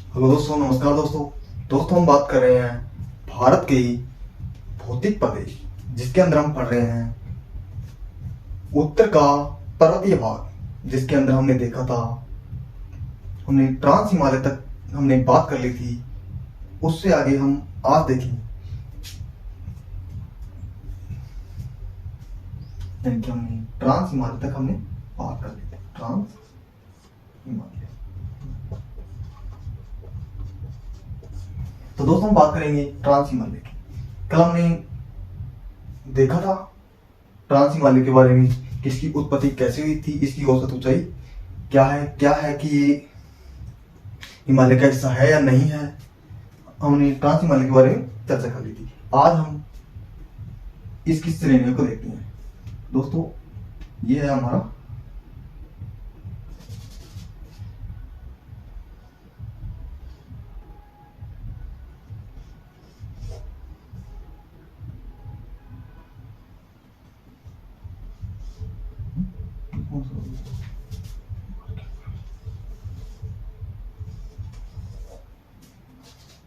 Hello दोस्तों, नमस्कार दोस्तों। हम बात कर रहे हैं भारत के ही भौतिक प्रदेश जिसके अंदर हम पढ़ रहे हैं उत्तर का पर्वतीय भाग, जिसके अंदर हमने देखा था, हमने ट्रांस हिमालय तक हमने बात कर ली थी। उससे आगे हम आज देखेंगे, यानी कि हमने ट्रांस हिमालय तक हमने बात कर ली थी। ट्रांस हिमालय। तो दोस्तों हम बात करेंगे ट्रांस हिमालय की। कल हमने देखा था ट्रांस हिमालय के बारे में, किसकी उत्पत्ति कैसे हुई थी, इसकी औसत ऊंचाई क्या है कि ये हिमालय का हिस्सा है या नहीं है। हमने ट्रांस हिमालय के बारे में चर्चा कर ली थी। आज हम इसकी श्रेणियों को देखते हैं। दोस्तों ये है हमारा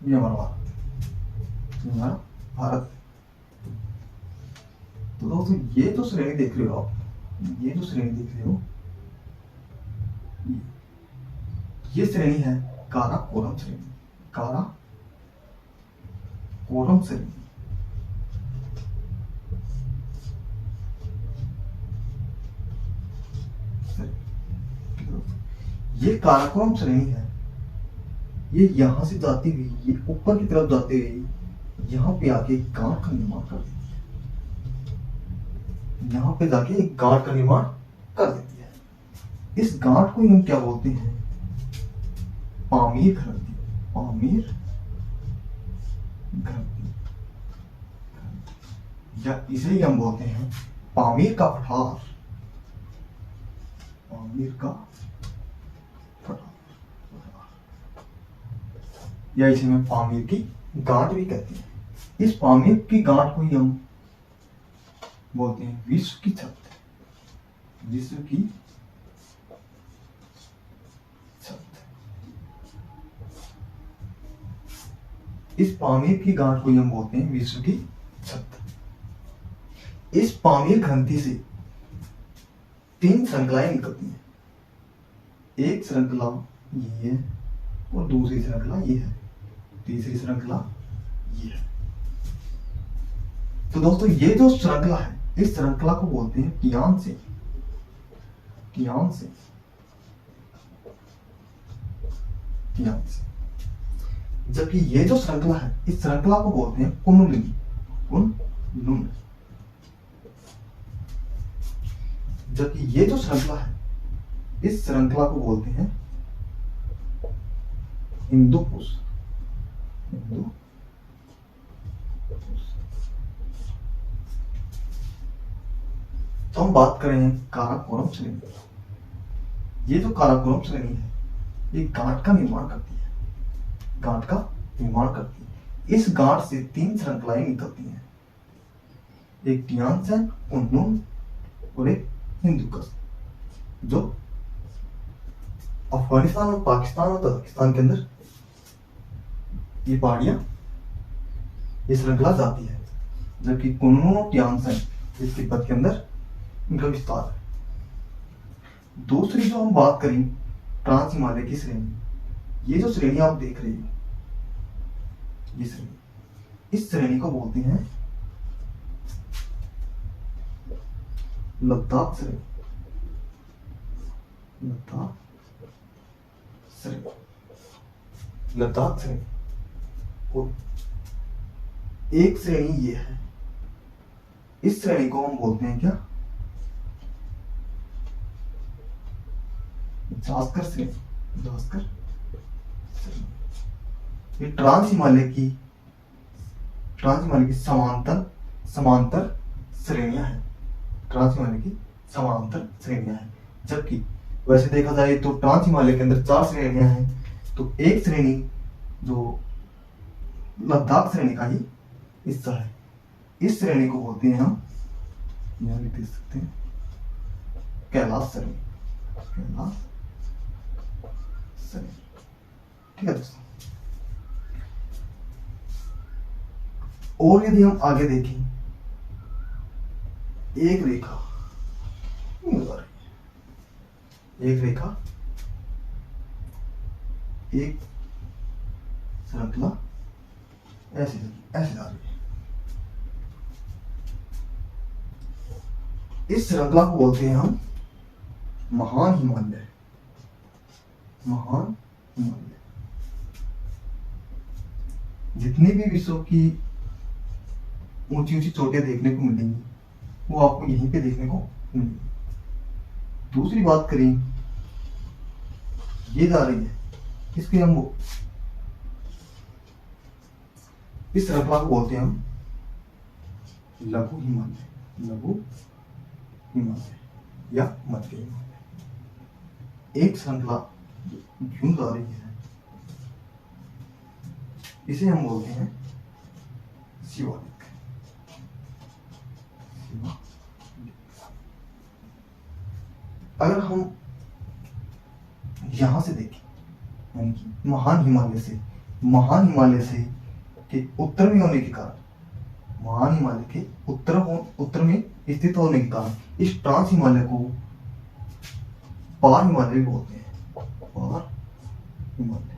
ये हमारा भारत, ये हमारा भारत। तो दोस्तों ये जो श्रेणी देख रहे हो आप, ये जो श्रेणी देख रहे हो, ये श्रेणी है काराकोरम श्रेणी। काराकोरम श्रेणी। ये काराकोरम श्रेणी है। ये यहां से जाती हुई, ये ऊपर की तरफ जाते हुए यहाँ पे आके एक गांठ का निर्माण कर देती है। यहाँ पे जाके एक गांठ का निर्माण कर देती है। इस गांठ को हम क्या बोलते हैं? पामीर ग्रंथि। पामीर ग्रंथि, या इसे ही हम बोलते हैं पामीर का पठार। पामीर का पठार, या इसे में पामीर की गांठ भी कहते हैं। इस पामीर की गांठ को ही हम बोलते हैं विश्व की छत। विश्व की छत। इस पामीर की गांठ को ही हम बोलते हैं विश्व की छत। इस पामीर ग्रंथि से 3 श्रृंखलाएं निकलती हैं। एक श्रृंखला ये है और दूसरी श्रृंखला ये है, तीसरी श्रृंखला ये है। तो दोस्तों ये जो श्रृंखला है, इस श्रृंखला को बोलते हैं कियांसे। कियांसे, कियांसे। जबकि ये जो श्रृंखला है, इस श्रृंखला को बोलते हैं कुनलुन। कुनलुन। जबकि ये जो श्रृंखला है, इस श्रृंखला को बोलते हैं हिंदुकुश। तो हम बात कर रहे हैं काराकोरम श्रेणी। ये जो काराकोरम श्रेणी है, ये गांठ का निर्माण करती है। गांठ का निर्माण करती है। इस गांठ से 3 श्रृंखलाएं निकलती हैं। एक टियानसन, कुनलुन और एक हिंदुकुश, जो अफगानिस्तान और पाकिस्तान और तजाकिस्तान के अंदर ये पहाड़ियां, ये श्रृंखला जाती है। जबकि कुनलुन और टियानसन इस तिब्बत के अंदर इनका विस्तार है। दूसरी जो हम बात करें ट्रांस हिमालय की श्रेणी, ये जो श्रेणी आप देख रहे हो, ये श्रेणी, इस श्रेणी को बोलते हैं लद्दाख श्रेणी। लद्दाख श्रेणी, लद्दाख श्रेणी। और एक श्रेणी ये है, इस श्रेणी को हम बोलते हैं क्या? जास्कर श्रेणी। जास्कर श्रेणी। ये ट्रांस हिमालय की समांतर श्रेणियां हैं। ट्रांस हिमालय की समांतर श्रेणियां हैं। जबकि वैसे देखा जाए तो ट्रांस हिमालय के अंदर 4 श्रेणियां हैं। तो एक श्रेणी जो लद्दाख श्रेणी का ही हिस्सा है, इस श्रेणी को बोलते हैं हम, यहां भी देख सकते हैं, कैलाश श्रेणी। कैलाश श्रेणी। ठीक है दोस्तों। और यदि हम आगे देखें, एक रेखा बता रही है, एक रेखा, एक श्रृंखला ऐसे ऐसे जा रही है। इस श्रृंखला को बोलते हैं हम महान हिमालय। महान हिमालय। जितनी भी विश्व की ऊंची ऊंची चोटियां देखने को मिलेंगी वो आपको यहीं पे देखने को मिलेंगी। दूसरी बात करें, ये जा रही है, इसके हम इस श्रृंखला को बोलते हैं हम लघु हिमालय। लघु हिमालय या मध्य हिमालय। एक श्रृंखला यूं जा रही है, इसे हम बोलते हैं शिवालिक। अगर हम यहां से देखें, यानी कि महान हिमालय से के उत्तर में होने के कारण, महान हिमालय के उत्तर में स्थित होने के कारण इस ट्रांस हिमालय को पार हिमालय भी बोलते हैं। पार हिमालय,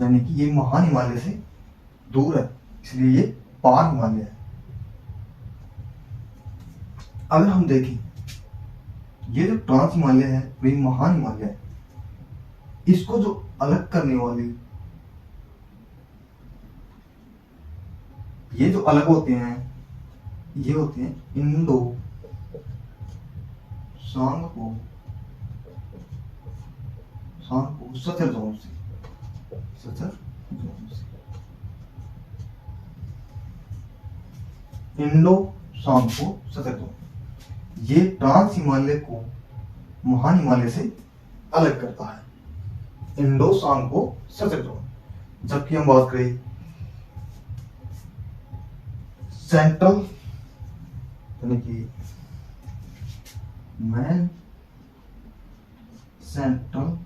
यानी कि ये महान हिमालय से दूर है, इसलिए ये पार हिमालय है। अगर हम देखें, ये जो ट्रांस हिमालय है वही महान हिमालय है। इसको जो अलग करने वाली, ये जो अलग होते हैं, ये होते हैं इंडो सांगपो सचर जोन से। सचर जोन से इंडो सांगपो सचर जोन, ये ट्रांस हिमालय को महान हिमालय से अलग करता है। Indo Tsangpo suture zone. जबकि हम बात करें सेंट्रल, यानी कि मैन सेंट्रल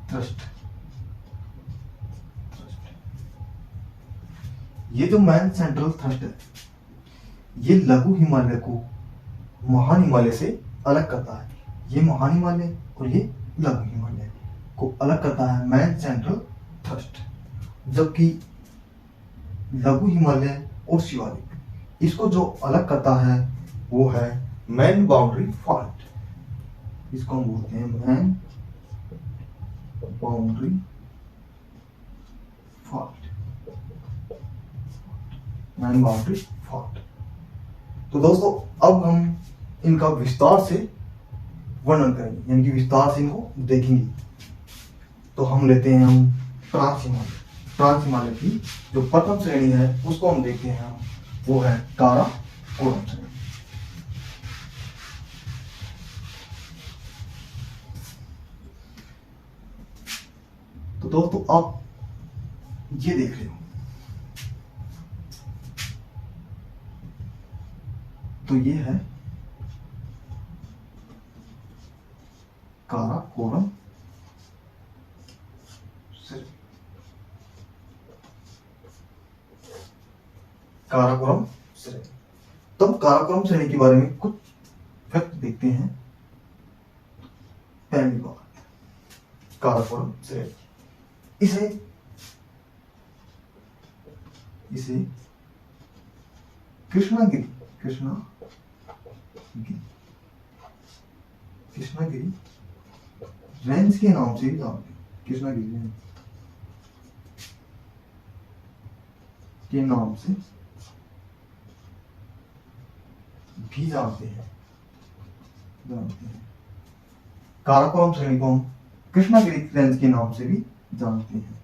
थ्रस्ट, ये जो मैन सेंट्रल थ्रस्ट है, ये लघु हिमालय को महान हिमालय से अलग करता है। ये महान हिमालय और ये लघु हिमालय को अलग करता है मैन सेंट्रल थ्रस्ट। जबकि लघु हिमालय और शिवालिक, इसको जो अलग करता है वो है मैन बाउंड्री फॉल्ट। इसको हम बोलते हैं man boundary fault. Man boundary fault. तो दोस्तों, अब हम इनका विस्तार से वर्णन करेंगे, यानी कि विस्तार से इनको देखेंगे। तो हम लेते हैं हम ट्रांस हिमालय। ट्रांस हिमालय की जो प्रथम श्रेणी है उसको हम देखते हैं, वो है काराकोरम श्रेणी। तो दोस्तों, आप ये देख रहे हो, तो ये है काराकोरम श्रेणी। काराकोरम श्रेणी। तो हम काराकोरम श्रेणी के बारे में कुछ फैक्ट देखते हैं। पहली बात, काराकोरम श्रेणी, इसे कृष्णागिरी रेंज के नाम से जानते हैं। कृष्णागिरी रेंज के नाम से भी जानते हैं। काराकोरम श्रेणी को हम कृष्णागिरी रेंज के नाम से भी जानते हैं,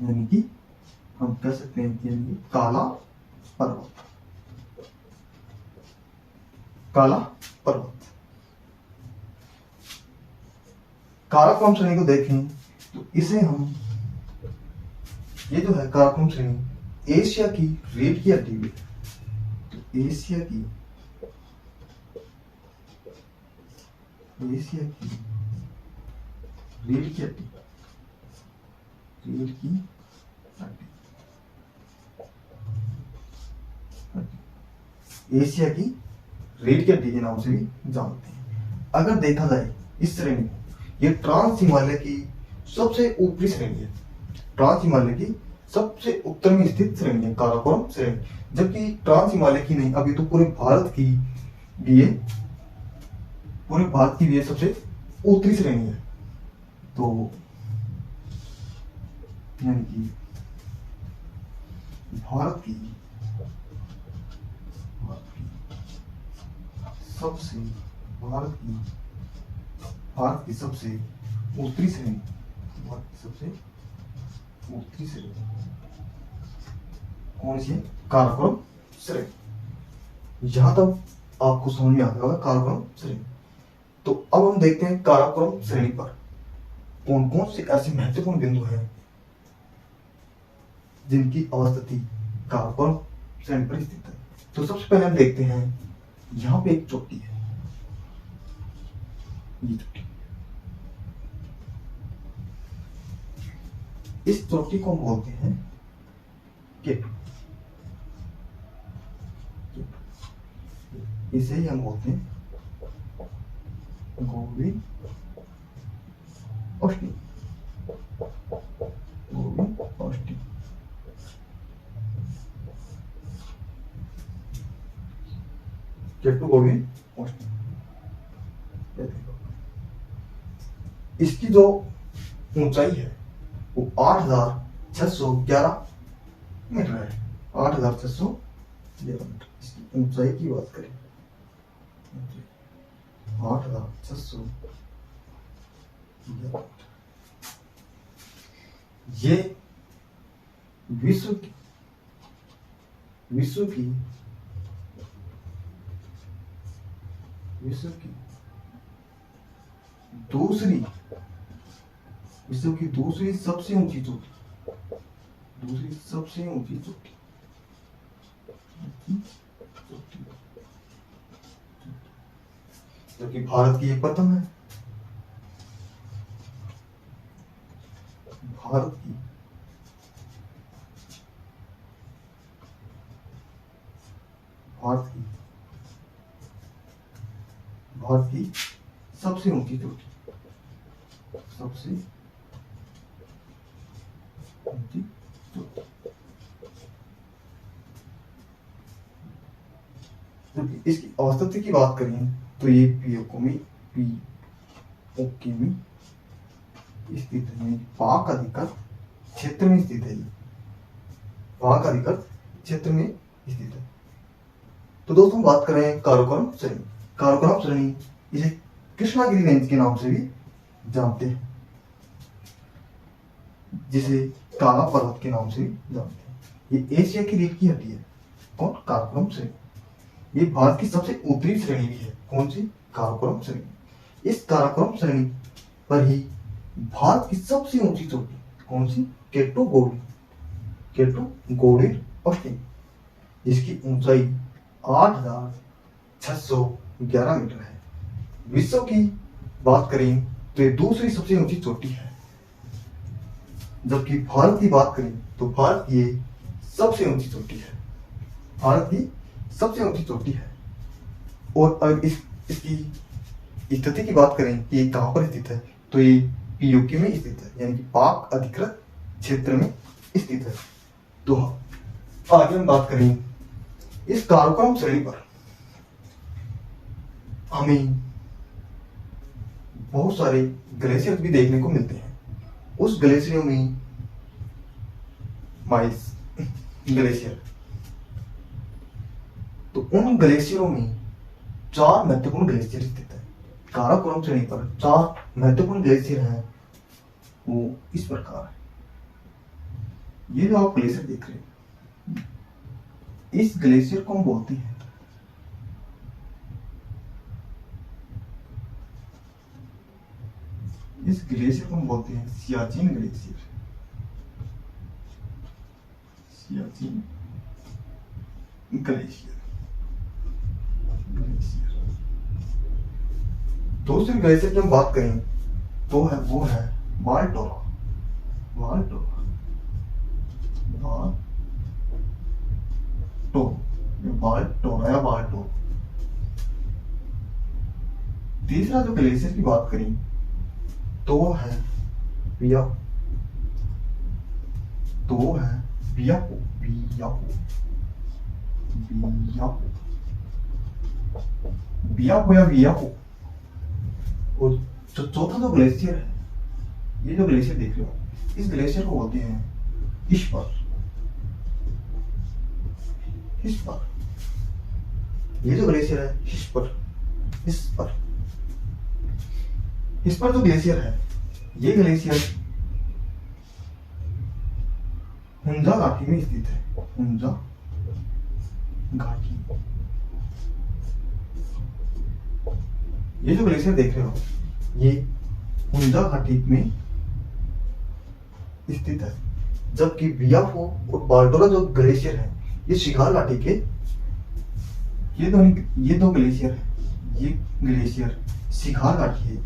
यानी कि हम कह सकते हैं कि काला पर्वत। काला पर्वत। काराकोरम श्रेणी को देखें तो इसे हम, ये जो है काराकोरम श्रेणी, एशिया की रीढ़ की हड्डी में, तो एशिया की एशिया की रीढ़ की हड्डी, रीढ़ की हड्डी, एशिया की रीढ़ की हड्डी के नाम से भी जानते हैं। अगर देखा जाए इस श्रेणी को, ये ट्रांस हिमालय की सबसे ऊपरी श्रेणी है, ट्रांस हिमालय की सबसे उत्तर में स्थित श्रेणी है काराकोरम श्रेणी, जबकि ट्रांस हिमालय की नहीं, अभी तो पूरे भारत की भी है, पूरे भारत की भी ये सबसे उत्तरी श्रेणी है। तो यानी कि भारत की सबसे भारत की सबसे उत्तरी श्रेणी, भारत की सबसे उत्तरी श्रेणी कौन सी है? काराकोरम श्रेणी। यहां तक आपको समझ में आता होगा काराकोरम श्रेणी। तो अब हम देखते हैं काराकोरम श्रेणी पर कौन कौन से ऐसे महत्वपूर्ण बिंदु हैं जिनकी अवस्थिति काराकोरम श्रेणी पर स्थित है। तो सबसे पहले हम देखते हैं, यहां पे एक चोटी है, ये चोटी, इस चोटी को हम बोलते हैं केटू, इसे ही हम बोलते हैं गोविंद औष्टी, गोविंद औष्टी। केटू गोविंद औष्टी। इसकी जो ऊंचाई है वो 8,611 मीटर है, 8,611 मीटर। इसकी ऊंचाई की बात करें, 8,611 ये विश्व की दूसरी सबसे ऊंची चोटी, जबकि भारत की ये प्रथम है। भारत की सबसे ऊंची चोटी, जबकि इसकी औसत की बात करें तो ये पीओके में स्थित है, पाक अधिकृत क्षेत्र में स्थित है, पाक अधिकृत क्षेत्र में स्थित है। तो दोस्तों बात करें काराकोरम श्रेणी, काराकोरम श्रेणी इसे कृष्णागिरी रेंज के नाम से भी जानते हैं, जिसे काला पर्वत के नाम से भी जानते हैं। ये एशिया की रीढ़ की हड्डी है, कौन? काराकोरम श्रेणी। ये भारत की सबसे ऊपरी श्रेणी भी है, कौन सी? काराकोरम श्रेणी। इस काराकोरम श्रेणी पर ही भारत की सबसे ऊंची चोटी कौन सी? केटू गोविंद औष्टी, जिसकी ऊंचाई 8,611 मीटर है। विश्व की बात करें तो ये दूसरी सबसे ऊंची चोटी है, जबकि भारत की बात करें तो भारत की ये सबसे ऊंची चोटी है, भारत की सबसे ऊंची चोटी है। और अगर इसकी स्थिति की बात करें कि ये कहां पर स्थित है, तो ये पीओके में स्थित है, यानी कि पाक अधिकृत क्षेत्र में स्थित है। तो आगे हम बात करें इस काराकोरम श्रेणी पर हमें बहुत सारे ग्लेशियर भी देखने को मिलते हैं। उस ग्लेशियरों में माइस ग्लेशियर, तो उन ग्लेशियरों में 4 महत्वपूर्ण ग्लेशियर स्थित है। काराकोरम श्रेणी पर 4 महत्वपूर्ण ग्लेशियर हैं, वो इस प्रकार है। ये जो आप ग्लेशियर देख रहे हैं, इस ग्लेशियर को हम बोलते हैं सियाचिन ग्लेशियर, सियाचिन ग्लेशियर। दूसरे ग्लेशियर की हम बात करें तो है वो है बाल्टोरा। बाल्टोरा, बाल्टोरा या बाल्टो। तीसरा जो ग्लेशियर की बात करें तो है बिया, तो है बियाको, बियाको, बियाको, बियाको या बियाको। और जो चौथा जो ग्लेशियर है, ये जो ग्लेशियर देख रहे हो, इस ग्लेशियर को बोलते हैं हिस्पर। हिस्पर, ये जो ग्लेशियर है हिस्पर, हिस्पर, हिस्पर जो ग्लेशियर है, ये ग्लेशियर हुंजा घाटी में स्थित है। हुंजा घाटी, ये जो ग्लेशियर देख रहे हो, ये हुंजा घाटी में स्थित है। जबकि बियाको और बाल्टोरा जो ग्लेशियर है, ये शिखर घाटी के, ये दो ग्लेशियर है। ये ग्लेशियर शिखर घाटी है,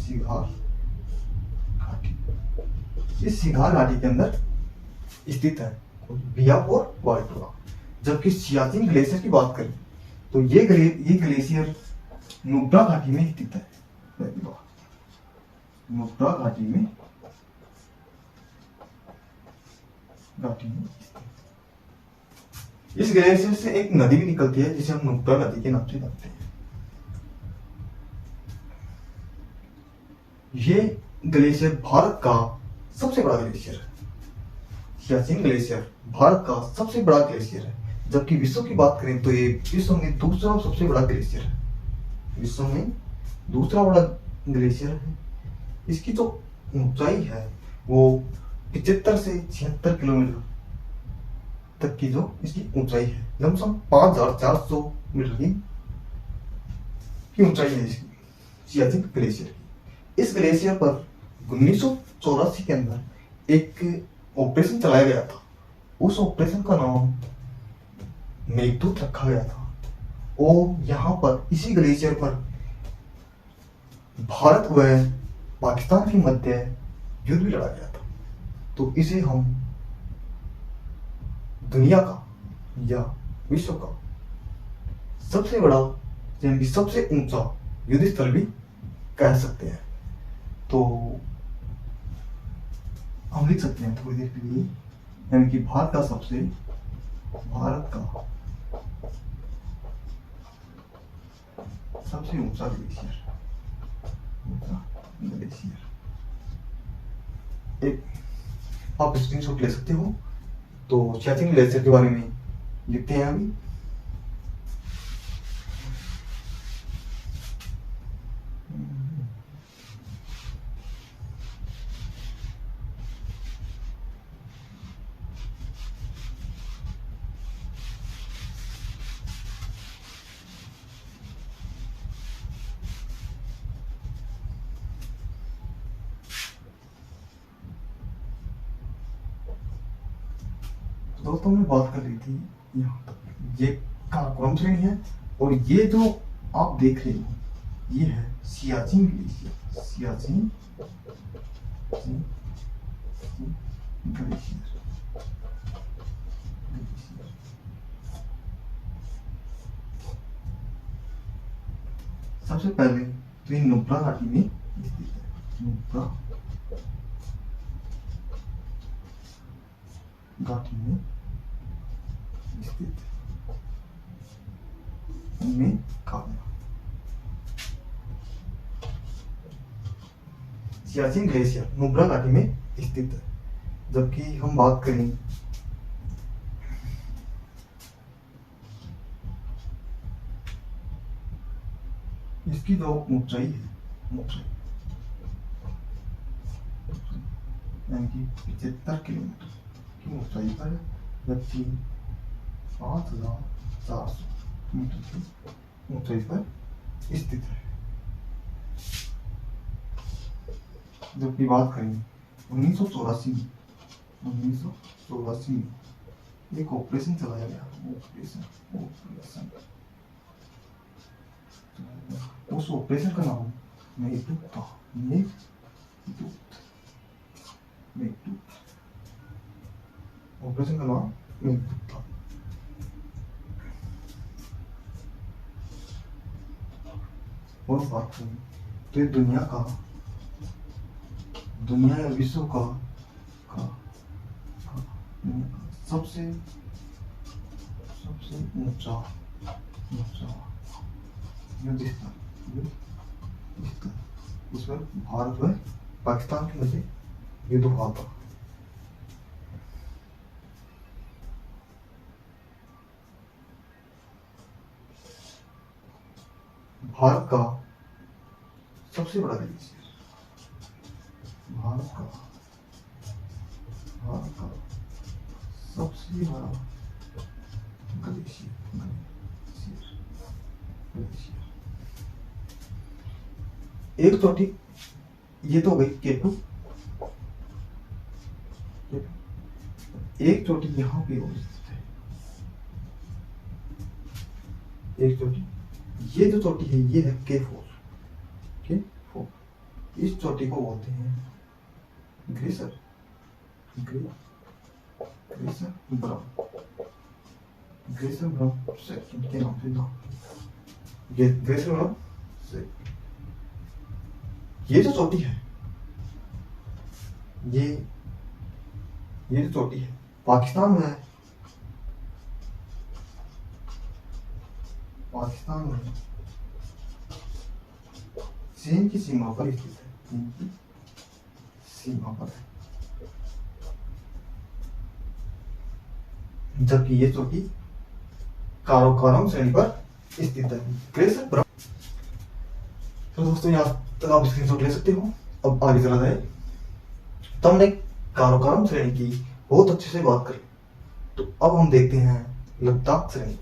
शिखर घाटी, इस शिखर घाटी के अंदर स्थित है बियाको और बाल्टोरा। जबकि सियाचिन ग्लेशियर की बात करें तो ये ग्लेशियर नुब्रा घाटी में स्थित है। नुब्रा घाटी में इस ग्लेशियर से एक नदी भी निकलती है जिसे हम नुब्रा नदी के नाम से जानते हैं। ये ग्लेशियर भारत का सबसे बड़ा ग्लेशियर है। सियाचिन ग्लेशियर भारत का सबसे बड़ा ग्लेशियर है। जबकि विश्व की बात करें तो ये विश्व में दूसरा सबसे बड़ा ग्लेशियर है। विश्व में दूसरा बड़ा ग्लेशियर है। इसकी जो ऊंचाई है वो 75 से 76 किलोमीटर तक की जो इसकी ऊंचाई है। लमसम 5400 मीटर की ऊंचाई है इसकी, सियाचिन ग्लेशियर की। इस ग्लेशियर पर 1984 के अंदर एक ऑपरेशन चलाया गया था। उस ऑपरेशन का नाम मेघदूत रखा गया था। और यहाँ पर इसी ग्लेशियर पर भारत व पाकिस्तान के मध्य युद्ध भी लड़ा गया था। तो इसे हम दुनिया का या विश्व का सबसे बड़ा यानी कि सबसे ऊंचा युद्ध स्थल भी कह सकते हैं। तो हम लिख सकते हैं थोड़ी देर के लिए, यानी कि भारत का सबसे ऊंचा ग्लेशियर, एक आप स्क्रीनशॉट ले सकते हो। तो सियाचिन ग्लेशियर के बारे में लिखते हैं अभी। दोस्तों में बात कर रही थी यहाँ तक, ये काराकोरम श्रेणी है। और ये जो आप देख रहे हो ये है सियाचिन ग्लेशियर, सियाचिन ग्लेशियर। सबसे पहले तो ये नुब्रा घाटी में स्थित है। नुब्रा घाटी में स्थित में सियाचिन ग्लेशियर नुब्रा घाटी में स्थित है। जबकि हम बात करें इसकी जो ऊंचाई है, यानी कि 75 किलोमीटर की ऊंचाई पर, जबकि 5400 मीटर की ऊंचाई पर स्थित है। जबकि बात करें 1984 में एक ऑपरेशन चलाया गया, ऑपरेशन उस ऑपरेशन का नाम मेघदूत था। मेघदूत, मेघदूत, ऑपरेशन का नाम मेघदूत था। और बात करें तो ये दुनिया या विश्व का सबसे सबसे ऊंचा युद्ध स्थल, इसमें भारत में पाकिस्तान के मध्य युद्ध हुआ था। भारत का सबसे बड़ा ग्लेशियर, भारत का सबसे बड़ा ग्लेशियर, एक चोटी ये तो हो गई केटू। एक चोटी यहां पे हो स्थित है, एक चोटी, ये जो चोटी है ये है के फोर। इस चोटी को बोलते हैं ग्रेसर ब्राउन सेकंड के नाम से ग्रेसर ब्राउन सेकंड। ये जो चोटी है, ये जो चोटी है पाकिस्तान में है। पाकिस्तान में चीन की सीमा पर स्थित है, चीन की सीमा पर है। जबकि ये चोटी काराकोरम श्रेणी पर स्थित है। ग्रेसर ब्राउन। तो दोस्तों यहाँ तक आप स्क्रीनशॉट ले सकते हो। अब आगे चला जाए तो हमने काराकोरम श्रेणी की बहुत अच्छे से बात करी, तो अब हम देखते हैं लद्दाख श्रेणी।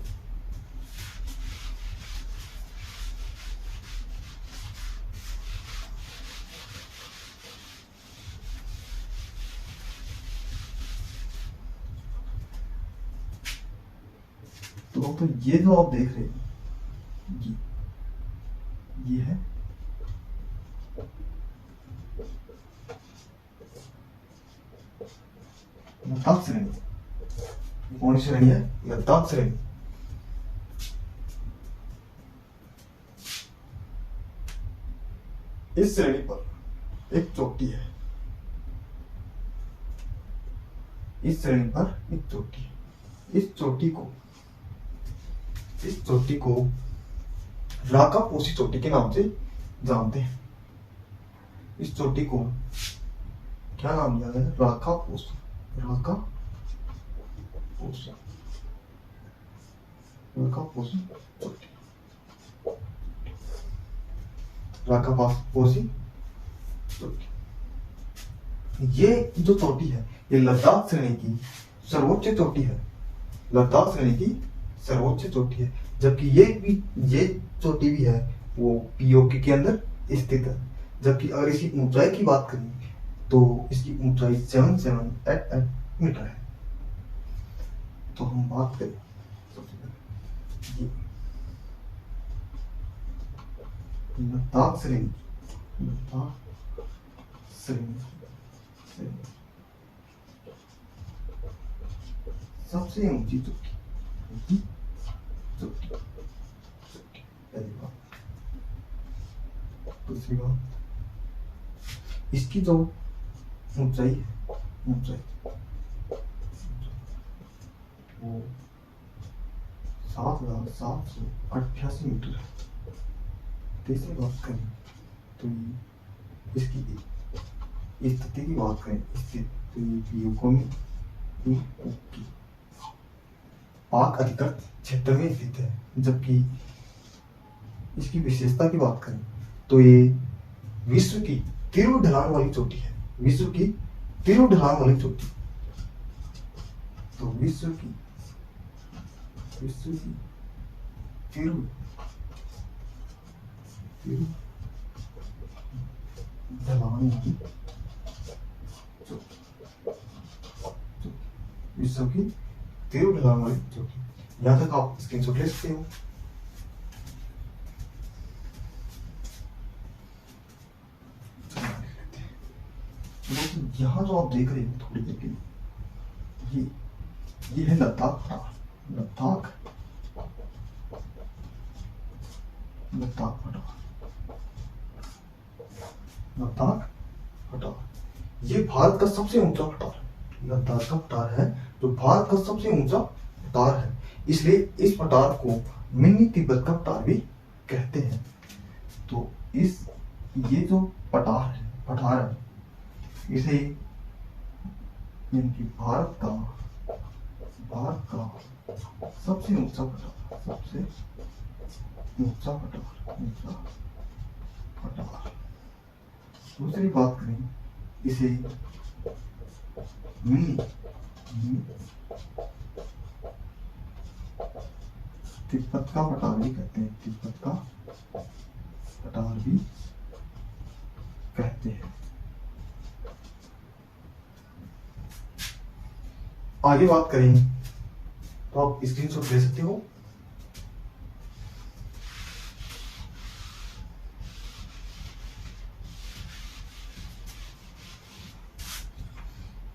तो ये जो आप देख रहे हैं ये है लद्दाख श्रेणी। कौन सी श्रेणी है? लद्दाख श्रेणी। इस श्रेणी पर एक चोटी है, इस श्रेणी पर एक चोटी है। इस चोटी को राकापोसी चोटी के नाम से जानते हैं। इस चोटी को क्या नाम दिया गया? राकापोसी चोटी। राकापोसी चोटी। ये जो चोटी है ये लद्दाख श्रेणी की सर्वोच्च चोटी है। लद्दाख श्रेणी की सर्वोच्च चोटी है। जबकि ये चोटी भी है वो पीओके के अंदर स्थित है। जबकि अगर इसकी ऊंचाई की बात करें तो इसकी ऊंचाई 778 मीटर है। तो हम बात करें सबसे पहले लद्दाख श्रेणी, सबसे ऊंची चोटी। पहली बात। दूसरी बात, इसकी जो ऊंचाई है वो 7,788 मीटर है। तीसरी बात करें तो इसकी स्थिति की बात करें तो ये पीओके पाक अधिकृत क्षेत्र में स्थित है। जबकि इसकी विशेषता की बात करें तो ये विश्व की तीव्र ढलान वाली चोटी है। विश्व की तीव्र ढलान वाली चोटी। तो विश्व की तीव्र ढलान वाली चोटी, विश्व की तीव्र ढलान वाली चोटी। यहां तक आप स्क्रीनशॉट ले सकते हो। दोस्तों यहाँ जो आप देख रहे हो थोड़ी देर के लिए, ये है लद्दाख पठार। लद्दाख लद्दाख पठार, लद्दाख पठार ये भारत का सबसे ऊंचा पठार है। लद्दाख का पठार है जो भारत का सबसे ऊंचा पठार है, इसलिए इस पठार को मिनी तिब्बत का पठार भी कहते हैं। तो ये जो पठार है इसे यानी कि भारत का सबसे ऊंचा पठार। दूसरी बात करें, इसे मिनी तिब्बत का पठार भी कहते हैं। तिब्बत का पठार भी कहते हैं। आगे बात करें तो आप स्क्रीनशॉट ले सकते हो।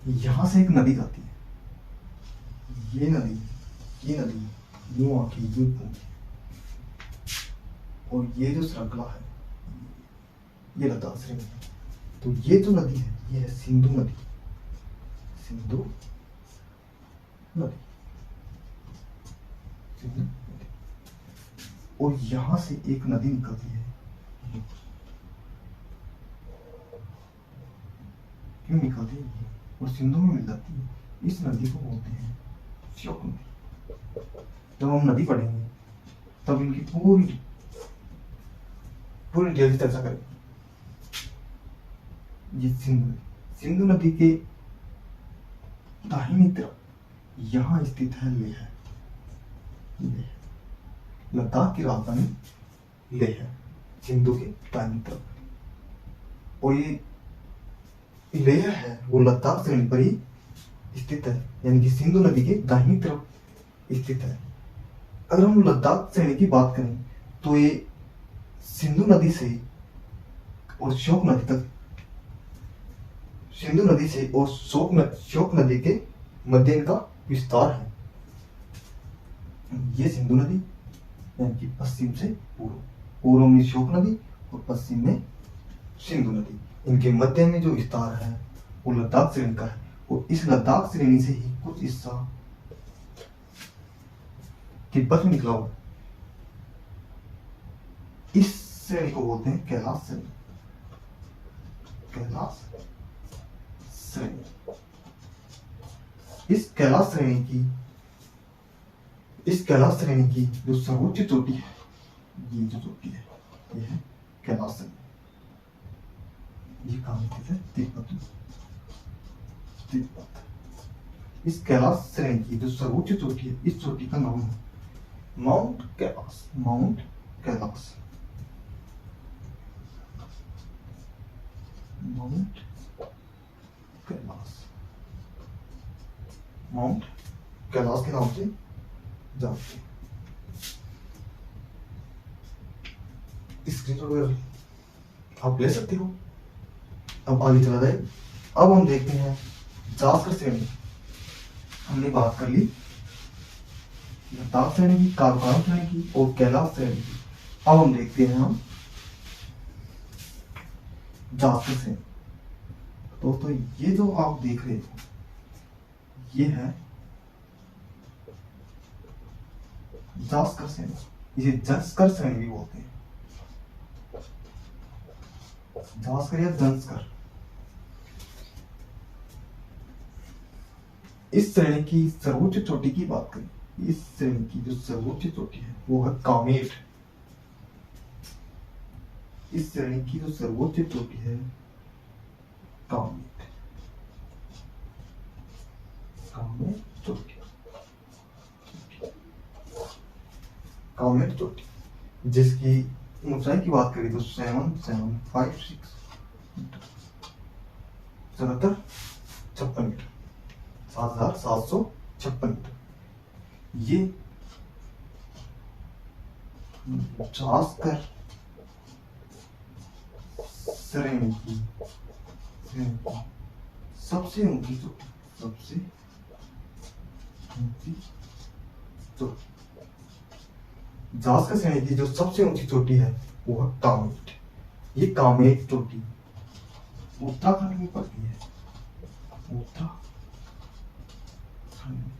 यहां से एक नदी जाती है, ये नदी यूं आके यूं घूमती है, और ये जो श्रृंखला है ये लद्दाख श्रेणी है। तो ये जो नदी है ये है सिंधु नदी। और यहां से एक नदी निकलती है, क्यों निकलती है ये, और सिंधु में मिल जाती है। इस नदी को बोलते हैं श्योक नदी। जब हम नदी पढ़ेंगे तब इनकी पूरी डिटेल से चर्चा करेंगे। ये सिंधु नदी के दाहिनी तरफ यहां स्थित है लेह। लद्दाख की राजधानी लेह है, सिंधु के दाहिनी तरफ। और ये लेह है वो लद्दाख श्रेणी पर ही स्थित है, यानी कि सिंधु नदी के दाहिनी तरफ स्थित है। अगर हम लद्दाख श्रेणी की बात करें तो ये सिंधु नदी से और श्योक नदी तक, सिंधु नदी से और श्योक नदी के मध्य इनका विस्तार है। ये सिंधु नदी यानी कि पश्चिम से पूर्व में श्योक नदी और पश्चिम में सिंधु नदी, इनके मध्य में जो विस्तार है वो लद्दाख श्रेणी का है। और इस लद्दाख श्रेणी से ही कुछ हिस्सा तिब्बत में निकला हुआ। इस श्रेणी को बोलते हैं कैलाश श्रेणी। इस कैलाश श्रेणी की जो सर्वोच्च चोटी है, ये जो चोटी है ये है कैलाश श्रेणी। ये कहाँ स्थित है, तिब्बत में। इस कैलाश श्रेणी की जो सर्वोच्च चोटी है, इस चोटी का नाम है माउंट कैलाश। माउंट कैलाश के नाम से जानते हैं। स्क्रीनशॉट वगैरह आप ले सकते हो। अब आगे चला जाए। अब हम देखते हैं जास्कर श्रेणी। हमने बात कर ली लद्दाख श्रेणी की, काराकोरम श्रेणी की और कैलाश श्रेणी की। अब हम देखते हैं हम जास्कर श्रेणी। तो ये जो आप देख रहे हो ये है जास्कर श्रेणी। इसे जंस्कर श्रेणी भी बोलते हैं, जास्कर या जंस्कर। इस श्रेणी की सर्वोच्च चोटी की बात करें, इस श्रेणी की जो सर्वोच्च चोटी है वो है कामेट। इस श्रेणी की जो सर्वोच्च चोटी है कामेट चोटी, जिसकी ऊंचाई की बात करें तो 7756 मीटर, 7756 मीटर। ये जास्कर श्रेणी की सबसे ऊंची चोटी, सबसे ऊंची चोटी। जास्कर श्रेणी की जो सबसे ऊंची चोटी है वो है कामेट। ये कामेट चोटी उत्तराखंड में पड़ती है, उत्तराखंड में।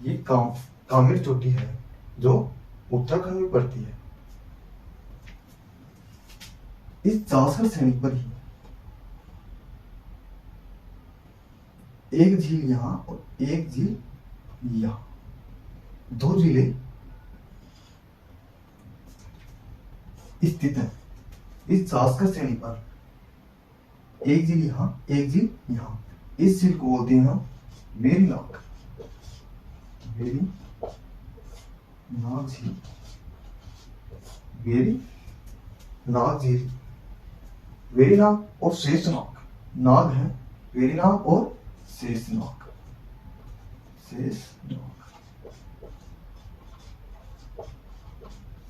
ये कामेट चोटी है जो उत्तराखंड में पड़ती है। इस जास्कर श्रेणी पर ही एक झील यहां और एक झील यहां, दो झीलें स्थित है। इस जास्कर श्रेणी पर एक झील यहां, एक झील यहां। इस झील को बोलते हैं हम वेरीनाग, वेरीनाग झील, वेरीनाग झील। वेरीनाग और शेषनाग, नाग है वेरीनाग और शेषनाग, शेषनाग,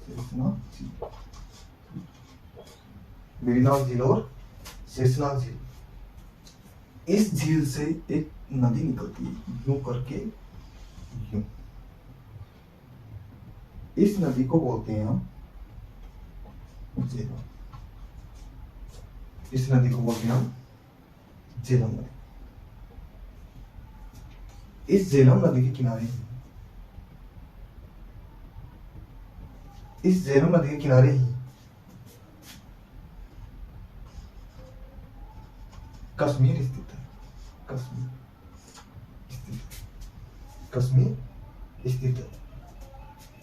शेषनाग झील, वेरीनाग झील और शेषनाग झील। इस झील से एक नदी निकलती है यूं करके, यूं। इस नदी को बोलते हैं हम झेलम। इस नदी को बोलते हैं हम झेलम नदी। इस झेलम नदी के किनारे ही, इस झेलम नदी के किनारे ही कश्मीर स्थित है, कश्मीर स्थित, कश्मीर स्थित है।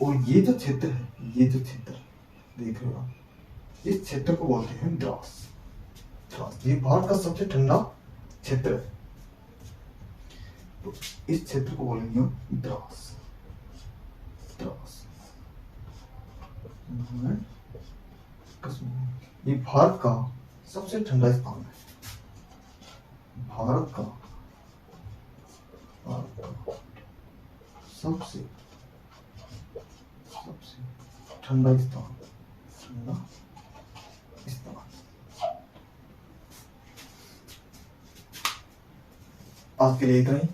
और ये जो क्षेत्र है, ये जो क्षेत्र देख रहे हो आप, इस क्षेत्र को बोलते हैं द्रास। द्रास ये भारत का सबसे ठंडा क्षेत्र है, तो इस क्षेत्र को बोलेंगे हम द्रास, द्रास। कश्मीर ये भारत का सबसे ठंडा स्थान है, भारत का सबसे ठंडा स्थान, ठंडा स्थान। आज के लिए इतना ही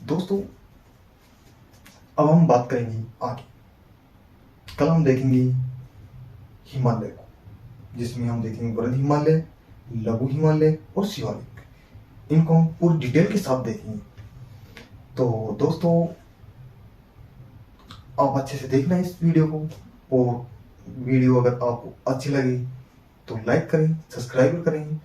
दोस्तों। अब हम बात करेंगे आगे। कल हम देखेंगे हिमालय को, जिसमें हम देखेंगे वृहद हिमालय, लघु हिमालय और शिवालिक। इनको हम पूरी डिटेल के साथ देखेंगे। तो दोस्तों आप अच्छे से देखना इस वीडियो को, और वीडियो अगर आपको अच्छी लगी तो लाइक करें, सब्सक्राइब करें